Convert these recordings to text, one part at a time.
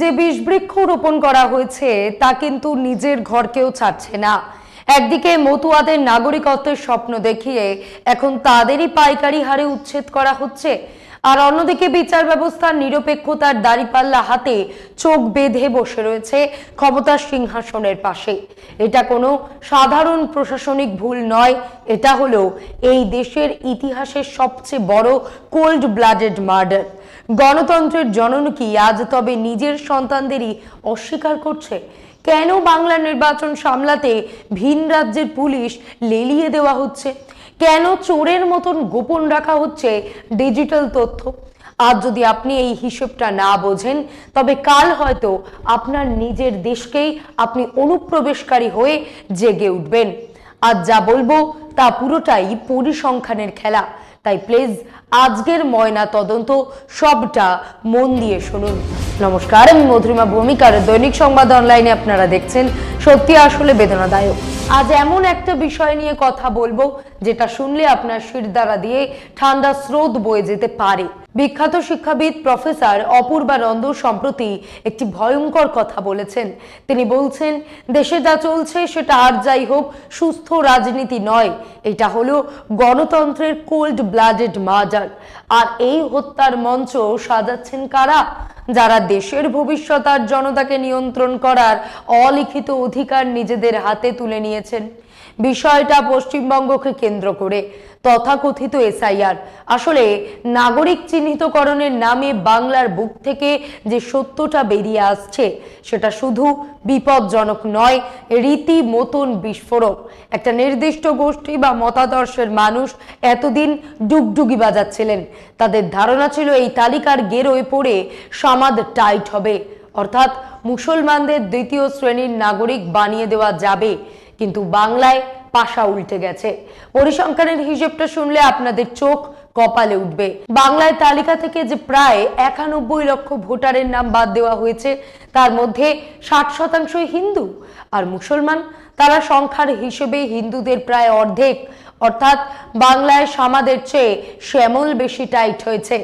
যে বিষবৃক্ষ রোপণ করা হয়েছে তা কিন্তু নিজের ঘরকেও ছাড়ছে না। একদিকে মতুয়াদের নাগরিকত্বের স্বপ্ন দেখিয়ে এখন তাদেরই পাইকারি হারে উচ্ছেদ করা হচ্ছে, আর অন্যদিকে বিচার ব্যবস্থার নিরপেক্ষতার দাঁড়িপাল্লা হাতে চোখ বেঁধে বসে রয়েছে ক্ষমতার সিংহাসনের পাশে। এটা কোনো সাধারণ প্রশাসনিক ভুল নয়, এটা হলো এই দেশের ইতিহাসের সবচেয়ে বড় কোল্ড ব্লাডেড মার্ডার। গণতন্ত্রের জননী আজ তবে নিজের সন্তানদেরই অস্বীকার করছে? কেন বাংলার নির্বাচন সামলাতে ভিন রাজ্যের পুলিশ লেলিয়ে দেওয়া হচ্ছে? কেন চোরের মতন গোপন রাখা হচ্ছে ডিজিটাল তথ্য? আজ যদি আপনি এই হিসেবটা না বোঝেন, তবে কাল হয়তো আপনার নিজের দেশকেই আপনি অনুপ্রবেশকারী হয়ে জেগে উঠবেন। আজ যা বলবো তা পুরোটাই পরিসংখ্যানের খেলা, তাই প্লিজ আজকের ময়না তদন্ত সবটা মন দিয়ে শুনুন। নমস্কার, আমি মধুরিমা ভূমিকার দৈনিক সংবাদ অনলাইনে আপনারা দেখছেন। সত্যি আসলে বেদনাদায়ক। আজ এমন একটা বিষয় নিয়ে কথা বলবো যেটা শুনলে আপনার শিরদাঁড়া দিয়ে ঠান্ডা স্রোত বয়ে যেতে পারে। বিখ্যাত শিক্ষাবিদ প্রফেসর অপূর্বানন্দ সম্প্রতি একটি ভয়ঙ্কর কথা বলেছেন। তিনি বলছেন, দেশে যা চলছে সেটা আর যাই হোক সুস্থ রাজনীতি নয়, এটা হলো গণতন্ত্রের কোল্ড ব্লাডেড মার্ডার। আর এই হত্যার মঞ্চ সাজাচ্ছেন কারা? যারা দেশের ভবিষ্যৎ আর জনতাকে নিয়ন্ত্রণ করার অলিখিত অধিকার নিজেদের হাতে তুলে নিয়েছেন। বিষয়টা পশ্চিমবঙ্গকে কেন্দ্র করে তথাকথিত এসআইআর, আসলে নাগরিক চিহ্নিতকরণের নামে বাংলার বুক থেকে যে সত্যটা বেরিয়ে আসছে সেটা শুধু বিপজ্জনক নয়, রীতি মতন বিস্ফোরক। একটা নির্দিষ্ট গোষ্ঠী বা মতাদর্শের মানুষ এতদিন ডুগডুগি বাজাচ্ছিলেন। তাদের ধারণা ছিল এই তালিকার গেরোয় পড়ে সমাদ টাইট হবে, অর্থাৎ মুসলমানদের দ্বিতীয় শ্রেণীর নাগরিক বানিয়ে দেওয়া যাবে। কিন্তু বাংলায় পাশা উল্টে গেছে। পরিসংখ্যানের হিসেবটা শুনলে আপনাদের চোখ কপালে উঠবে। বাংলায় তালিকা থেকে যে প্রায় 91 লক্ষ ভোটারের নাম বাদ দেওয়া হয়েছে, তার মধ্যে 60% হিন্দু আর মুসলমান। তারা সংখ্যার হিসেবে হিন্দুদের প্রায় অর্ধেক, অর্থাৎ বাংলায় সামাদের চেয়ে শ্যামল বেশি টাইট হয়েছে।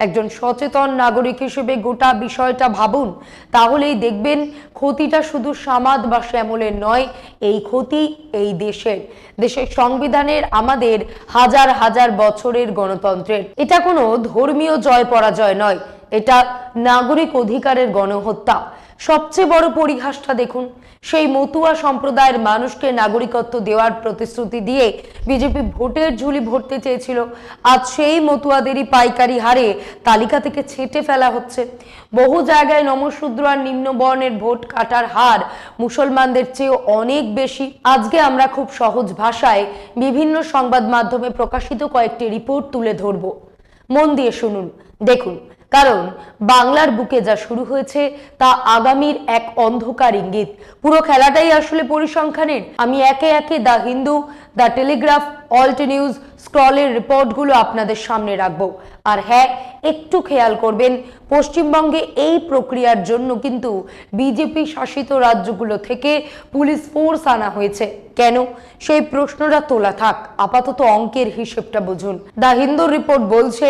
একজন সচেতন নাগরিক হিসেবে গোটা বিষয়টা ভাবুন, তাহলেই দেখবেন ক্ষতিটা শুধু সামাদ বা শ্যামলের নয়, এই ক্ষতি এই দেশের সংবিধানের, আমাদের হাজার হাজার বছরের গণতন্ত্রের। এটা কোনো ধর্মীয় জয় পরাজয় নয়, এটা নাগরিক অধিকারের গণহত্যা। সবচেয়ে বড় পরিহাসটা দেখুন, সেই মতুয়া সম্প্রদায়ের মানুষকে নাগরিকত্ব দেওয়ার প্রতিশ্রুতি দিয়ে বিজেপি ভোটের ঝুলি ভরতে চেয়েছিল। আজ সেই মতুয়াদেরই পাইকারি হারে তালিকা থেকে ছেঁটে ফেলা হচ্ছে। বহু জায়গায় নমশূদ্র আর নিম্নবর্ণের ভোট কাটার হার মুসলমানদের চেয়ে অনেক বেশি। আজকে আমরা খুব সহজ ভাষায় বিভিন্ন সংবাদ মাধ্যমে প্রকাশিত কয়েকটি রিপোর্ট তুলে ধরব। মন দিয়ে শুনুন, দেখুন, কারণ বাংলার বুকে যা শুরু হয়েছে তা আগামীর এক অন্ধকার ইঙ্গিত। পুরো খেলাটাই আসলে পরিসংখ্যানের। আমি একে একে the Hindu, the Telegraph, Alt News, স্ক্রলের রিপোর্টগুলো আপনাদের সামনে রাখবো। আর হ্যাঁ, একটু খেয়াল করবেন, পশ্চিমবঙ্গে এই প্রক্রিয়ার জন্য কিন্তু বিজেপি শাসিত রাজ্যগুলো থেকে পুলিশ ফোর্স আনা হয়েছে। কেন? সেই প্রশ্নটা তোলা থাক, আপাতত অঙ্কের হিসেবটা বুঝুন। দ্য হিন্দুর রিপোর্ট বলছে,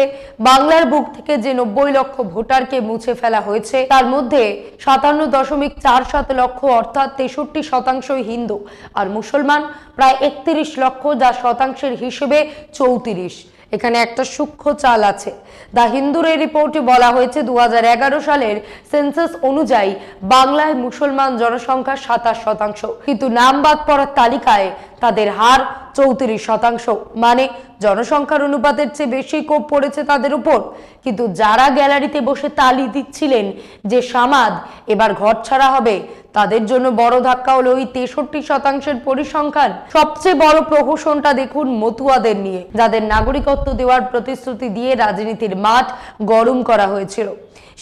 বাংলার বুক থেকে যে 90 লক্ষ ভোটারকে মুছে ফেলা হয়েছে, তার মধ্যে 57.47 লক্ষ, অর্থাৎ 63% হিন্দু, আর মুসলমান প্রায় 31 লক্ষ, যা শতাংশের হিসেবে 34। এখানে একটা সূক্ষ্ম চাল আছে। দ্য হিন্দুর এই রিপোর্টে বলা হয়েছে 2011 সালের সেন্সাস অনুযায়ী বাংলায় মুসলমান জনসংখ্যা 27%, কিন্তু নাম বাদ পড়ার তালিকায় তাদের হার 34%। মানে জনসংখ্যার অনুপাতের চেয়ে বেশি কোপ পড়েছে তাদের উপর। কিন্তু যারা গ্যালারিতে বসে তালি দিচ্ছিলেন যে সামাদ এবার ঘর ছাড়া হবে, তাদের জন্য বড় ধাক্কা হলো ওই 63% পরিসংখ্যান। সবচেয়ে বড় প্রহসনটা দেখুন মতুয়াদের নিয়ে, যাদের নাগরিকত্ব দেওয়ার প্রতিশ্রুতি দিয়ে রাজনীতির মাঠ গরম করা হয়েছিল।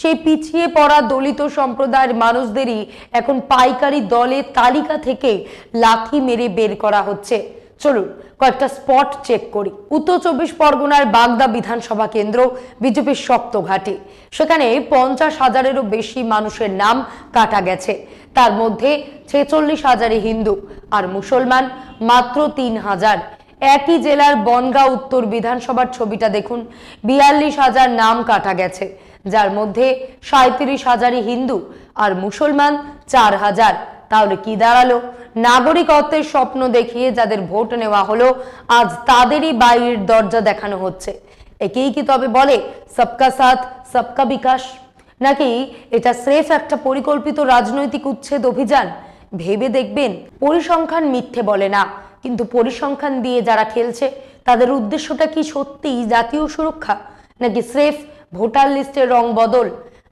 সেই পিছিয়ে পড়া দলিত সম্প্রদায়ের মানুষদেরই এখন পাইকারি দলে তালিকা থেকে লাথি মেরে বের করা হচ্ছে। চলুন কয়েকটা স্পট চেক করি। উত্তর 24 পরগনার বাগদা বিধানসভা কেন্দ্র বিজেপির শক্ত ঘাটে। সেখানে 50,000-এরও বেশি মানুষের নাম কাটা গেছে। তার মধ্যে 46,000 হিন্দু আর মুসলমান মাত্র 3,000। একই জেলার বনগাঁ উত্তর বিধানসভার ছবিটা দেখুন, 42,000 নাম কাটা গেছে। যার মধ্যে 37,000ই হিন্দু আর মুসলমান 4,000। তাহলে কি দাঁড়ালো? নাগরিকত্বের স্বপ্ন দেখিয়ে যাদের ভোট নেওয়া হলো, আজ তাদেরই বাইরের দরজা দেখানো হচ্ছে। একেই কি তবে বলে সবকা সাথ সবকা বিকাশ? নাকি এটা স্রেফ একটা পরিকল্পিত রাজনৈতিক উচ্ছেদ অভিযান? ভেবে দেখবেন, পরিসংখ্যান মিথ্যে বলে না, কিন্তু পরিসংখ্যান দিয়ে যারা খেলছে তাদের উদ্দেশ্যটা কি সত্যিই জাতীয় সুরক্ষা, নাকি স্রেফ ভোটার লিস্টের রং বদল?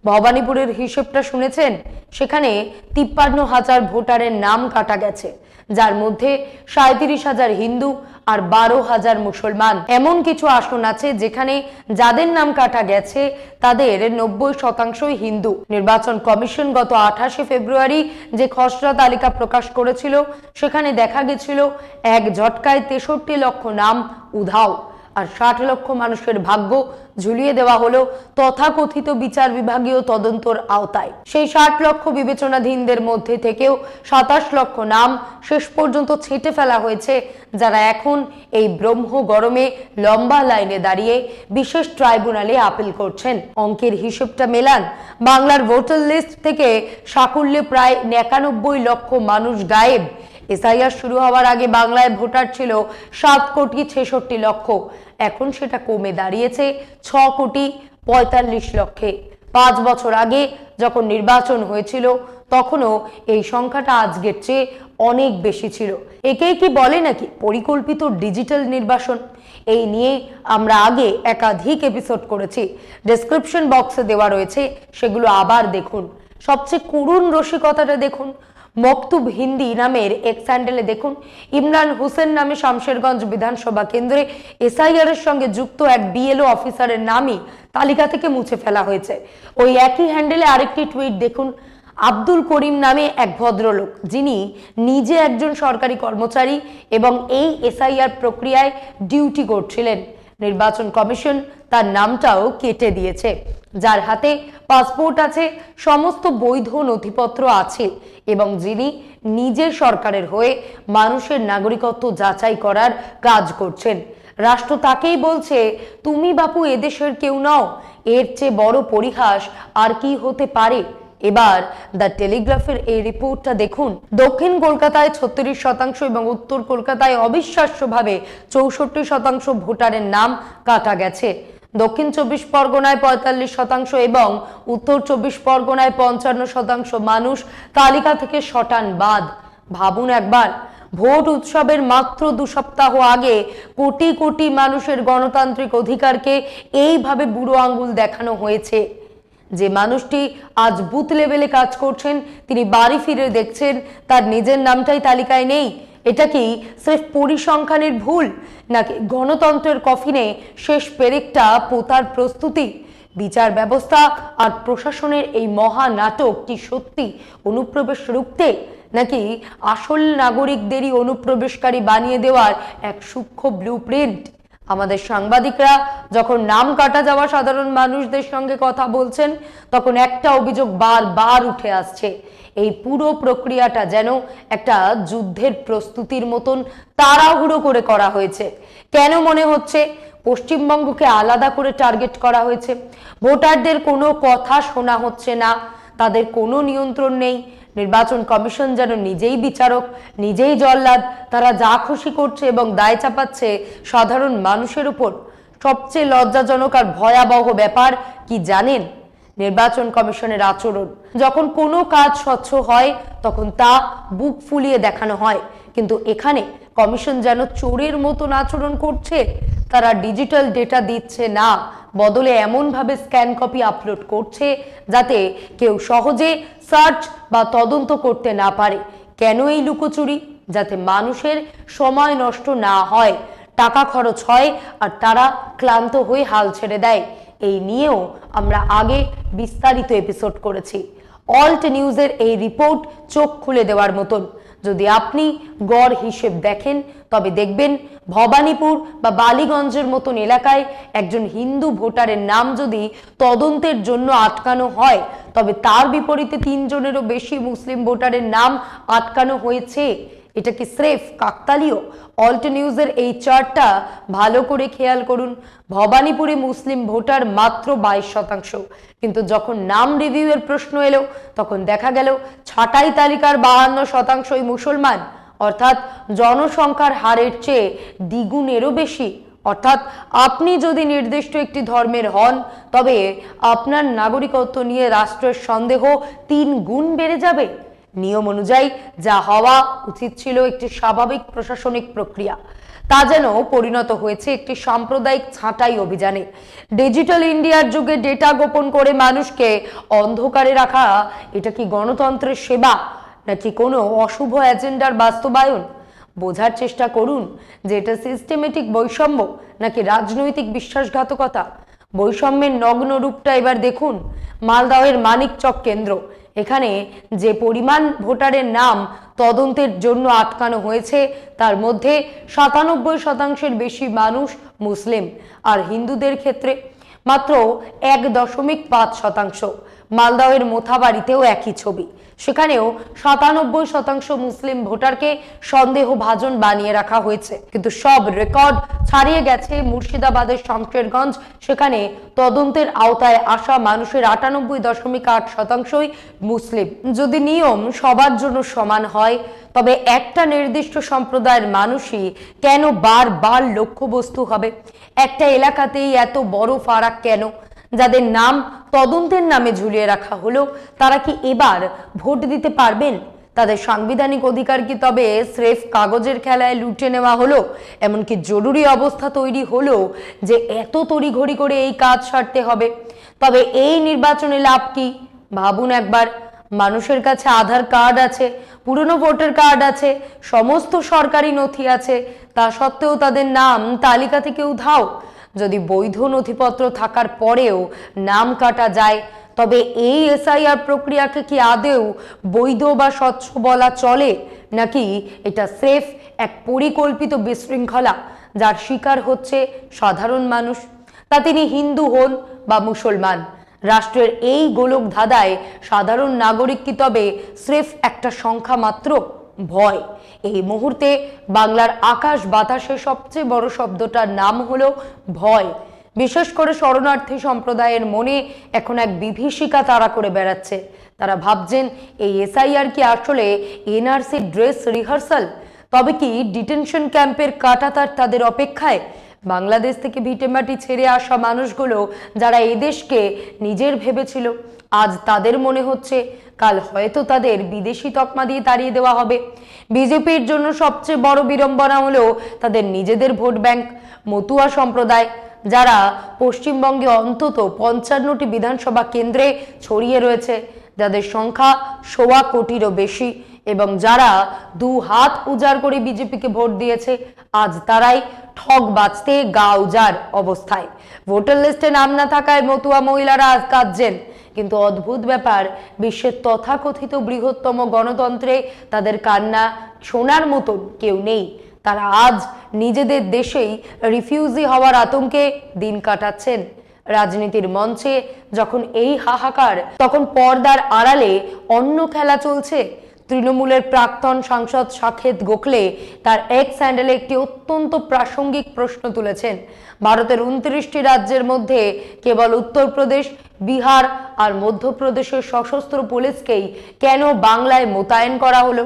ভবানীপুরের হিসেবটা শুনেছেন? সেখানে 53,000 ভোটারের নাম কাটা গেছে, যার মধ্যে 37,000 হিন্দু আর 12,000 মুসলমান। এমন কিছু আসন আছে যেখানে যাদের নাম কাটা গেছে তাদের 90% হিন্দু। নির্বাচন কমিশন গত 28শে ফেব্রুয়ারি যে খসড়া তালিকা প্রকাশ করেছিল, সেখানে দেখা গেছিল এক ঝটকায় 63 লক্ষ নাম উধাও, আর 60 লক্ষ মানুষের ভাগ্য ঝুলিয়ে দেওয়া হলো তথাকথিত বিচার বিভাগীয় তদন্তর আওতায়। সেই 60 লক্ষ বিবেচনাধীনদের মধ্যে থেকেও 27 লক্ষ নাম শেষ পর্যন্ত ছেঁটে ফেলা হয়েছে, যারা এখন এই ব্রহ্ম গরমে লম্বা লাইনে দাঁড়িয়ে বিশেষ ট্রাইব্যুনালে আপিল করছেন। অঙ্কের হিসেবটা মেলান। বাংলার ভোটার লিস্ট থেকে সাকুল্যে প্রায় 91 লক্ষ মানুষ গায়েব। এসআইআর শুরু হওয়ার আগে বাংলায় ভোটার ছিল 7,66,00,000 লক্ষ, এখন সেটা কমে দাঁড়িয়েছে 6,45,00,000 লক্ষে। 5 বছর আগে যখন নির্বাচন হয়েছিল তখনও এই সংখ্যাটা আজকের চেয়ে অনেক বেশি ছিল। একেই কি বলে নাকি পরিকল্পিত ডিজিটাল নির্বাচন? এই নিয়ে আমরা আগে একাধিক এপিসোড করেছি, ডেসক্রিপশন বক্সে দেওয়া রয়েছে, সেগুলো আবার দেখুন। সবচেয়ে করুণ রসিকতাটা দেখুন, মকতুব হিন্দি নামের এক স্যান্ডেলে দেখুন, ইমরান হোসেন নামে শামশেরগঞ্জ বিধানসভা কেন্দ্রে এসআইআর এর সঙ্গে যুক্ত এক বিএলও অফিসারের নামই তালিকা থেকে মুছে ফেলা হয়েছে। ওই একই হ্যান্ডেলে আরেকটি টুইট দেখুন, আব্দুল করিম নামে এক ভদ্রলোক, যিনি নিজে একজন সরকারি কর্মচারী এবং এই এসআইআর প্রক্রিয়ায় ডিউটি করছিলেন। নির্বাচন কমিশন তার নামটাও কেটে দিয়েছে। যার হাতে পাসপোর্ট আছে, সমস্ত বৈধ নথিপত্র আছে এবং যিনি নিজের সরকারের হয়ে মানুষের নাগরিকত্ব যাচাই করার কাজ করছেন। রাষ্ট্র তাকেই বলছে, তুমি বাপু এদেশের কেউ নও। এর চেয়ে বড় পরিহাস আর কি হতে পারে? এবার দ্য টেলিগ্রাফের এই রিপোর্টটা দেখুন। দক্ষিণ কলকাতায় 36% এবং উত্তর কলকাতায় অবিশ্বাস্যভাবে 64% ভোটারের নাম কাটা গেছে। দক্ষিণ 24 পরগনায় 45% এবং উত্তর 24 পরগনায় 55% মানুষ তালিকা থেকে শটান বাদ। ভাবুন একবার, ভোট উৎসবের মাত্র 2 সপ্তাহ আগে কোটি কোটি মানুষের গণতান্ত্রিক অধিকারকে এইভাবে বুড়ো আঙ্গুল দেখানো হয়েছে। যে মানুষটি আজ বুথ লেভেলে কাজ করছেন, তিনি বাড়ি ফিরে দেখছেন তার নিজের নামটাই তালিকায় নেই। এটা কি স্রেফ পরিসংখ্যানের ভুল, নাকি গণতন্ত্রের কফিনে শেষ পেরেকটা পোতার প্রস্তুতি? বিচার ব্যবস্থা আর প্রশাসনের এই মহা নাটক কি সত্যি অনুপ্রবেশ রুখতে, নাকি আসল নাগরিকদেরই অনুপ্রবেশকারী বানিয়ে দেওয়ার এক সূক্ষ্ম ব্লুপ্রিন্ট? আমাদের সাংবাদিকরা যখন নাম কাটা যাওয়া সাধারণ মানুষদের সঙ্গে কথা বলছেন, তখন একটা অভিযোগ বারবার উঠে আসছে, এই পুরো প্রক্রিয়াটা যেন একটা যুদ্ধের প্রস্তুতির মতন তাড়াহুড়ো করে করা হয়েছে। কেন মনে হচ্ছে পশ্চিমবঙ্গকে আলাদা করে টার্গেট করা হয়েছে? ভোটারদের কোনো কথা শোনা হচ্ছে না, তাদের কোনো নিয়ন্ত্রণ নেই। নির্বাচন কমিশন যেন নিজেই বিচারক, নিজেই জল্লাদ, তারা যা খুশি করছে এবং দায় চাপাচ্ছে সাধারণ মানুষের উপর। সবচেয়ে লজ্জাজনক আর ভয়াবহ ব্যাপার কি জানেন? নির্বাচন কমিশনের আচরণ। যখন কোনো কাজ স্বচ্ছ হয় তখন তা বুক ফুলিয়ে দেখানো হয়, কিন্তু এখানে কমিশন যেন চোরের মতন আচরণ করছে। তারা ডিজিটাল ডেটা দিচ্ছে না, বদলে এমনভাবে স্ক্যান কপি আপলোড করছে যাতে কেউ সহজে সার্চ বা তদন্ত করতে না পারে। কেন এই লুকোচুরি? যাতে মানুষের সময় নষ্ট না হয়, টাকা খরচ হয় আর তারা ক্লান্ত হয়ে হাল ছেড়ে দেয়। এই নিয়েও আমরা আগে বিস্তারিত এপিসোড করেছি। অল্ট নিউজের এই রিপোর্ট চোখ খুলে দেওয়ার মতন। যদি আপনি গড় হিসেব দেখেন, তবে দেখবেন ভবানীপুর বা বালিগঞ্জের মতন এলাকায় একজন হিন্দু ভোটারের নাম যদি তদন্তের জন্য আটকানো হয়, তবে তার বিপরীতে 3 জনেরও বেশি মুসলিম ভোটারের নাম আটকানো হয়েছে। এটা কি স্রেফ কাকতালীয়? অল্ট নিউজের এই চার্টটা ভালো করে খেয়াল করুন। ভবানীপুরে মুসলিম ভোটার মাত্র 22%, কিন্তু যখন নাম রিভিউয়ের প্রশ্ন এলো তখন দেখা গেল ছাঁটাই তালিকার 52%ই মুসলমান, অর্থাৎ জনসংখ্যার হারের চেয়ে দ্বিগুণেরও বেশি। অর্থাৎ আপনি যদি নির্দিষ্ট একটি ধর্মের হন তবে আপনার নাগরিকত্ব নিয়ে রাষ্ট্রের সন্দেহ 3 গুণ বেড়ে যাবে। নিয়ম অনুযায়ী যা হওয়া উচিত ছিল একটি স্বাভাবিক প্রশাসনিক প্রক্রিয়া, তা যেন পরিণত হয়েছে একটি সাম্প্রদায়িক ছাঁটাই অভিযানে। ডিজিটাল ইন্ডিয়ার যুগে ডেটা গোপন করে মানুষকে অন্ধকারে রাখা, এটা কি গণতন্ত্রের সেবা নাকি কোনো অশুভ এজেন্ডার বাস্তবায়ন? বোঝার চেষ্টা করুন যে এটা সিস্টেমেটিক বৈষম্য নাকি রাজনৈতিক বিশ্বাসঘাতকতা। বৈষম্যের নগ্ন রূপটা এবার দেখুন। মালদহের মানিকচক কেন্দ্র, এখানে যে পরিমাণ ভোটারের নাম তদন্তের জন্য আটকানো হয়েছে তার মধ্যে 97% বেশি মানুষ মুসলিম, আর হিন্দুদের ক্ষেত্রে মাত্র 1.5%। মালদহের মোথাবাড়িতেও একই ছবি, সেখানেও 97% মুসলিম ভোটারকে সন্দেহভাজন বানিয়ে রাখা হয়েছে। কিন্তু সব রেকর্ড ছাড়িয়ে গেছে মুর্শিদাবাদের শমশেরগঞ্জ, সেখানে তদন্তের আওতায় আসা মানুষের 98.8%ই মুসলিম। যদি নিয়ম সবার জন্য সমান হয় তবে একটা নির্দিষ্ট সম্প্রদায়ের মানুষই কেন বারবার লক্ষ্যবস্তু হবে? একটা এলাকাতেই এত বড় ফারাক কেন? যাদের নাম তদন্তের নামে ঝুলিয়ে রাখা হলো তারা কি এবার ভোট দিতে পারবেন? তাদের সাংবিধানিক অধিকার কি তবে স্রেফ কাগজের খেলায় লুটে নেওয়া হলো? এমনকি জরুরি অবস্থা তৈরি হলো যে এত তড়িঘড়ি করে এই কাজ সারতে হবে। তবে এই নির্বাচনে লাভ কি? ভাবুন একবার, মানুষের কাছে আধার কার্ড আছে, পুরনো ভোটার কার্ড আছে, সমস্ত সরকারি নথি আছে, তা সত্ত্বেও তাদের নাম তালিকা থেকে উধাও। যদি বৈধ নথিপত্র থাকার পরেও নাম কাটা যায় তবে এই এসআইআর প্রক্রিয়াকে কি আদৌ বৈধ বা স্বচ্ছ বলা চলে, নাকি এটা স্রেফ এক পরিকল্পিত বিশৃঙ্খলা যার শিকার হচ্ছে সাধারণ মানুষ? তা তিনি হিন্দু হন বা মুসলমান, রাষ্ট্রের এই গোলক ধাঁধায় সাধারণ নাগরিক কি তবে স্রেফ একটা সংখ্যা মাত্র? ভয়। এই মুহূর্তে বাংলার আকাশ বাতাসে সবচেয়ে বড় শব্দটার নাম হলো ভয়। বিশেষ করে শরণার্থী সম্প্রদায়ের মনে এখন এক বিভীষিকা তাড়া করে বেড়াচ্ছে। তারা ভাবছেন এই এসআইআর কি আসলে এনআরসি ড্রেস রিহার্সাল? তবে কি ডিটেনশন ক্যাম্পের কাঁটাতার তাদের অপেক্ষায়? বাংলাদেশ থেকে ভিটেমাটি ছেড়ে আসা মানুষগুলো যারা এদেশকে নিজের ভেবেছিল, আজ তাদের মনে হচ্ছে কাল হয়তো তাদের বিদেশি তকমা দিয়ে তাড়িয়ে দেওয়া হবে। বিজেপির জন্য সবচেয়ে বড় বিড়ম্বনা হলো তাদের নিজেদের ভোট ব্যাংক, মতুয়া সম্প্রদায়, যারা পশ্চিমবঙ্গে অন্তত 55টি বিধানসভা কেন্দ্রে ছড়িয়ে রয়েছে, যাদের সংখ্যা 1.25 কোটিরও বেশি এবং যারা 2 হাত উজাড় করে বিজেপিকে ভোট দিয়েছে, আজ তারাই ঠগ বাঁচতে গা উজাড় অবস্থায়। ভোটার লিস্টে নাম না থাকায় মতুয়া মহিলারা আজ কাঁদছেন। কিন্তু অদ্ভুত ব্যাপার, বিশ্বের তথাকথিত বৃহত্তম গণতন্ত্রে তাদের কান্না শোনার মতন কেউ নেই। তারা আজ নিজেদের দেশেই রিফিউজি হওয়ার আতঙ্কে দিন কাটাচ্ছেন। রাজনীতির মঞ্চে যখন এই হাহাকার, তখন পর্দার আড়ালে অন্য খেলা চলছে। তৃণমূলের প্রাক্তন সাংসদ সাকেত গোখলে তার এক্স হ্যান্ডেলে একটি অত্যন্ত প্রাসঙ্গিক প্রশ্ন তুলেছেন। ভারতের 29টি রাজ্যের মধ্যে কেবল উত্তরপ্রদেশ, বিহার আর মধ্যপ্রদেশের সশস্ত্র পুলিশকেই কেন বাংলায় মোতায়েন করা হলো?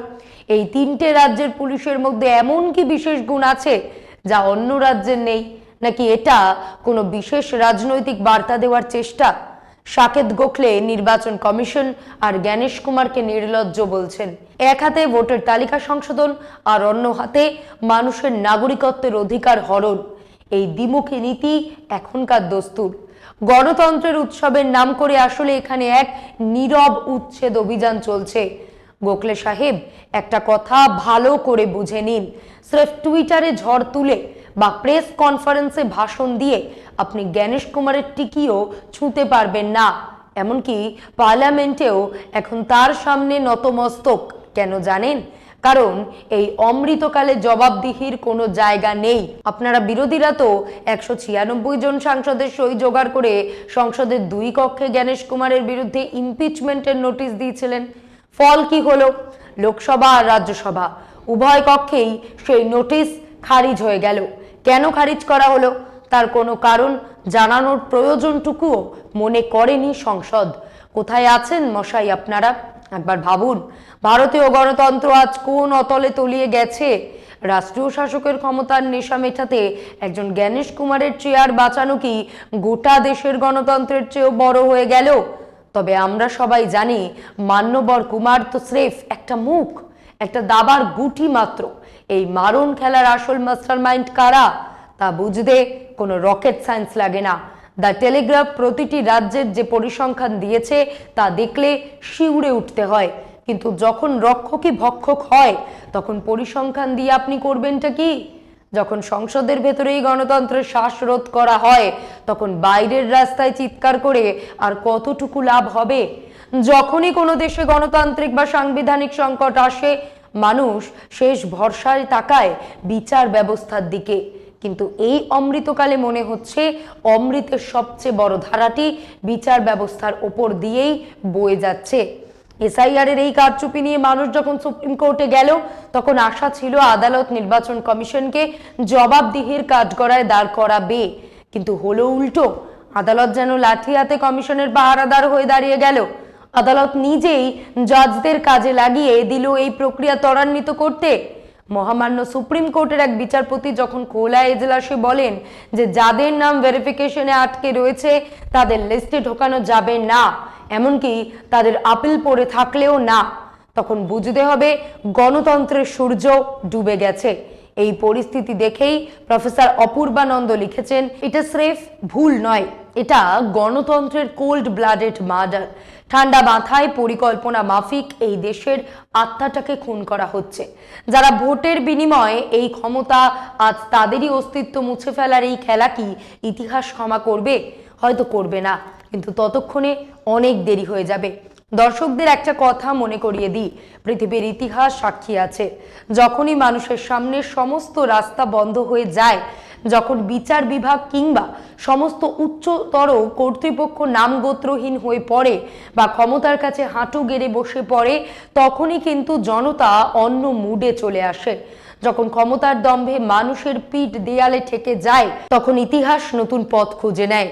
এই 3টে রাজ্যের পুলিশের মধ্যে এমন কি বিশেষ গুণ আছে যা অন্য রাজ্যের নেই, নাকি এটা কোনো বিশেষ রাজনৈতিক বার্তা দেওয়ার চেষ্টা? সাকেত গোখলে নির্বাচন কমিশন আর জ্ঞানেশ কুমারকে নির্লজ্জ বলছেন। এক হাতে ভোটের তালিকা সংশোধন আর অন্য হাতে মানুষের নাগরিকত্বের অধিকার হরণ। এই দ্বিমুখী নীতি এখনকার দস্তুর। গণতন্ত্রের উৎসবের নাম করে আসলে এখানে এক নীরব উচ্ছেদ অভিযান চলছে। গোখলে সাহেব, একটা কথা ভালো করে বুঝে নিন, স্রেফ টুইটারে ঝড় তুলে বা প্রেস কনফারেন্সে ভাষণ দিয়ে আপনি জ্ঞানেশ কুমারের টিকিও ছুঁতে পারবেন না। এমনকি পার্লামেন্টেও এখন তার সামনে নতমস্তক। কেন জানেন? কারণ এই অমৃতকালে জবাবদিহির কোনো জায়গা নেই। আপনারা বিরোধীরা তো 196 জন সাংসদের সই জোগাড় করে সংসদের 2 কক্ষে জ্ঞানেশ কুমারের বিরুদ্ধে ইমপিচমেন্টের নোটিশ দিয়েছিলেন। ফল কি হলো? লোকসভা আর রাজ্যসভা উভয় কক্ষেই সেই নোটিশ খারিজ হয়ে গেল। কেন খারিজ করা হলো তার কোনো কারণ জানানোর প্রয়োজনটুকুও মনে করেনি সংসদ। কোথায় আছেন মশাই আপনারা? একবার ভাবুন, ভারতীয় গণতন্ত্র আজ কোন অতলে তলিয়ে গেছে। রাষ্ট্রীয় শাসকের ক্ষমতার নেশা মেটাতে একজন জ্ঞানেশ কুমারের চেয়ার বাঁচানো কি গোটা দেশের গণতন্ত্রের চেয়েও বড় হয়ে গেল? তবে আমরা সবাই জানি মান্যবর কুমার তো স্রেফ একটা মুখ, একটা দাবার গুটি মাত্র। এই মারণ খেলার আসল মাস্টারমাইন্ড কারা তা বুঝতে কোনো রকেট সায়েন্স লাগে না। দ্য টেলিগ্রাফ প্রতিটি রাজ্যের যে পরিসংখ্যান দিয়েছে তা দেখলে শিউরে উঠতে হয়, কিন্তু যখন রক্ষকই ভক্ষক হয় তখন পরিসংখ্যান দিয়ে আপনি করবেনটা কি? যখন সংসদের ভেতরেই গণতন্ত্রের শ্বাসরোধ করা হয় তখন বাইরের রাস্তায় চিৎকার করে আর কতটুকু লাভ হবে? যখনই কোনো দেশে গণতান্ত্রিক বা সাংবিধানিক সংকট আসে মানুষ শেষ ভরসায় তাকায় বিচার ব্যবস্থার দিকে। কিন্তু এই অমৃতকালে মনে হচ্ছে অমৃতের সবচেয়ে বড় ধারাটি বিচার ব্যবস্থার ওপর দিয়েই বয়ে যাচ্ছে। এসআইআর এর এই কারচুপি নিয়ে মানুষ যখন সুপ্রিম কোর্টে গেল তখন আশা ছিল আদালত নির্বাচন কমিশনকে জবাবদিহির কাঠগড়ায় দাঁড় করাবে, কিন্তু হলো উল্টো। আদালত যেন লাঠি হাতে কমিশনের পাহারাদার হয়ে দাঁড়িয়ে গেল। আদালত নিজেই জজদের কাজে লাগিয়ে দিল এই প্রক্রিয়া ত্বরান্বিত করতে। মহামান্য সুপ্রিম কোর্টের এক বিচারপতি যখন খোলা এজলাসে বলেন যে যাদের নাম ভেরিফিকেশনে আটকে রয়েছে তাদের লিস্টে ঢোকানো যাবে না, এমনকি তাদের আপিল পড়ে থাকলেও না, তখন বুঝতে হবে গণতন্ত্রের সূর্য ডুবে গেছে। এই পরিস্থিতি দেখেই প্রফেসর অপূর্বানন্দ লিখেছেন, এটা স্রেফ ভুল নয়, এটা গণতন্ত্রের কোল্ড ব্লাডেড মার্ডার। ঠান্ডা মাথায় পরিকল্পনা মাফিক এই দেশের আত্মাটাকে খুন করা হচ্ছে। যারা ভোটের বিনিময়ে এই ক্ষমতা আজ তাদেরই অস্তিত্ব মুছে ফেলার এই খেলা কি ইতিহাস ক্ষমা করবে? হয়তো করবে না, কিন্তু ততক্ষণে অনেক দেরি হয়ে যাবে। দর্শকদের একটা কথা মনে করিয়ে দিই, পৃথিবীর ইতিহাস সাক্ষী আছে যখনই মানুষের সামনে সমস্ত রাস্তা বন্ধ হয়ে যায়, যখন বিচার বিভাগ কিংবা সমস্ত উচ্চতর কর্তৃপক্ষ নামগোত্রহীন হয়ে পড়ে বা ক্ষমতার কাছে হাঁটু গেড়ে বসে পড়ে, তখনই কিন্তু জনতা অন্য মুডে চলে আসে। যখন ক্ষমতার দম্ভে মানুষের পিঠ দেয়ালে ঠেকে যায় তখন ইতিহাস নতুন পথ খুঁজে নেয়।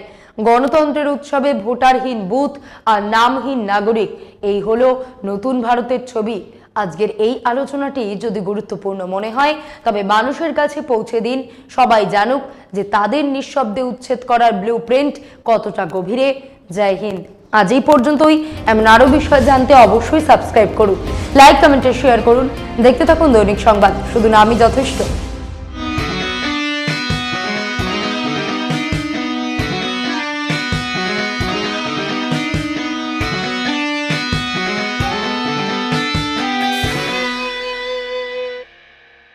গণতন্ত্রের উৎসবে ভোটারহীন বুথ আর নামহীন নাগরিক, এই হলো নতুন ভারতের ছবি। আজকের এই আলোচনাটি যদি গুরুত্বপূর্ণ মনে হয় তবে মানুষের কাছে পৌঁছে দিন, সবাই জানুক যে তাদের নিঃশব্দে উচ্ছেদ করার ব্লুপ্রিন্ট কতটা গভীরে। জয় হিন্দ। আজ এই পর্যন্তই। এমন আরো বিষয় জানতে অবশ্যই সাবস্ক্রাইব করুন, লাইক কমেন্টে শেয়ার করুন। দেখতে থাকুন দৈনিক সংবাদ, শুধু নামই যথেষ্ট।